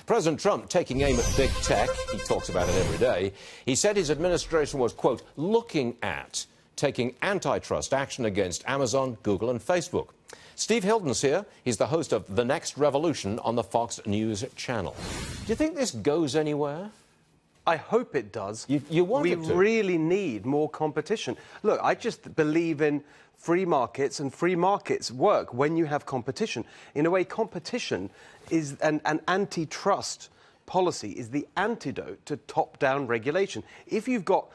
President Trump taking aim at big tech. He talks about it every day. He said his administration was, quote, looking at taking antitrust action against Amazon, Google and Facebook. Steve Hilton's here. He's the host of The Next Revolution on the Fox News channel. Do you think this goes anywhere? I hope it does. You want it to? We really need more competition. Look, I just believe in free markets, and free markets work when you have competition. In a way, competition is an antitrust policy is the antidote to top-down regulation. If you've got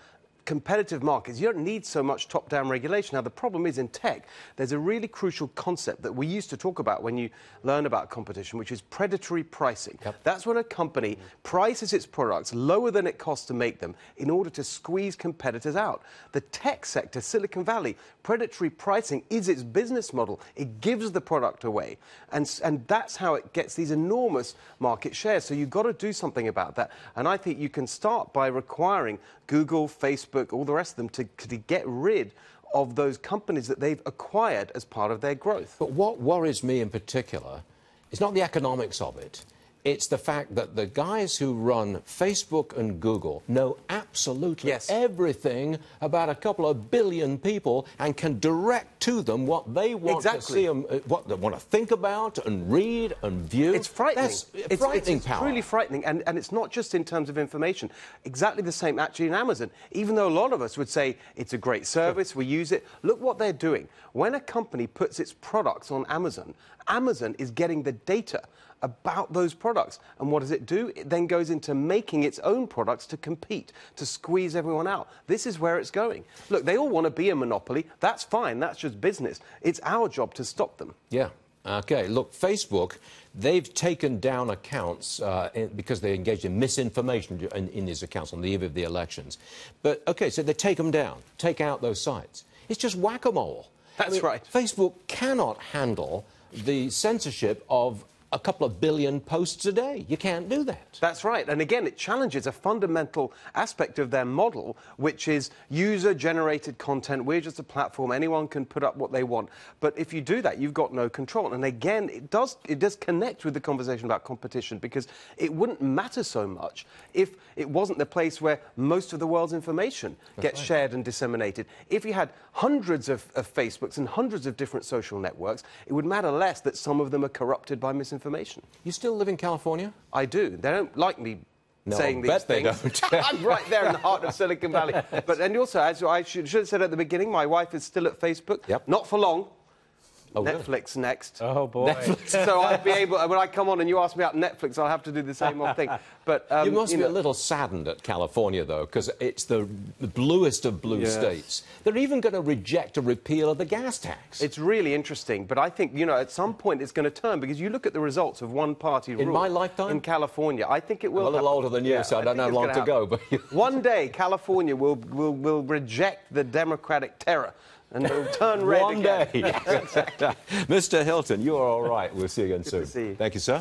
competitive markets, you don't need so much top-down regulation. Now, the problem is in tech, there's a really crucial concept that we used to talk about when you learn about competition, which is predatory pricing. Yep. That's when a company prices its products lower than it costs to make them in order to squeeze competitors out. The tech sector, Silicon Valley, predatory pricing is its business model. It gives the product away. And that's how it gets these enormous market shares. So you've got to do something about that. And I think you can start by requiring Google, Facebook, all the rest of them to get rid of those companies that they've acquired as part of their growth. But what worries me in particular is not the economics of it. It's the fact that the guys who run Facebook and Google know absolutely everything about a couple of billion people and can direct to them what they want to see them, what they want to think about and read and view. It's frightening. It's frightening it's power. really frightening, and it's not just in terms of information. Exactly the same actually in Amazon. Even though a lot of us would say it's a great service, we use it, look what they're doing. When a company puts its products on Amazon, Amazon is getting the data about those products. And what does it do? It then goes into making its own products to compete, to squeeze everyone out. This is where it's going. Look, they all want to be a monopoly. That's fine. That's just business. It's our job to stop them. Yeah. OK. Look, Facebook, they've taken down accounts because they engaged in misinformation in these accounts on the eve of the elections. But, OK, so they take them down, take out those sites. It's just whack-a-mole. That's right. Facebook cannot handle the censorship of a couple of billion posts a day. You can't do that. That's right. And again, it challenges a fundamental aspect of their model, which is user-generated content. We're just a platform. Anyone can put up what they want. But if you do that, you've got no control. And again, it does connect with the conversation about competition, because it wouldn't matter so much if it wasn't the place where most of the world's information gets shared and disseminated. If you had hundreds of Facebooks and hundreds of different social networks, it would matter less that some of them are corrupted by misinformation. You still live in California? I do. They don't like me saying these things. I bet they don't. I'm right there in the heart of Silicon Valley. And also, as I should have said at the beginning, my wife is still at Facebook. Yep. Not for long. Oh, Netflix really? next. Oh, boy. So I'll be able, when I come on and you ask me about Netflix, I'll have to do the same old thing. But you must be a little saddened at California, though, because it's the bluest of blue states. They're even going to reject a repeal of the gas tax. It's really interesting, but I think, at some point it's going to turn, because you look at the results of one-party rule. In my lifetime? In California. I think it will I'm a little older than you, so I don't know how long to go. But one day, California will reject the democratic terror. And they'll turn red one again. day. Mr. Hilton, you are all right. We'll see you again soon. Good to see you. Thank you, sir.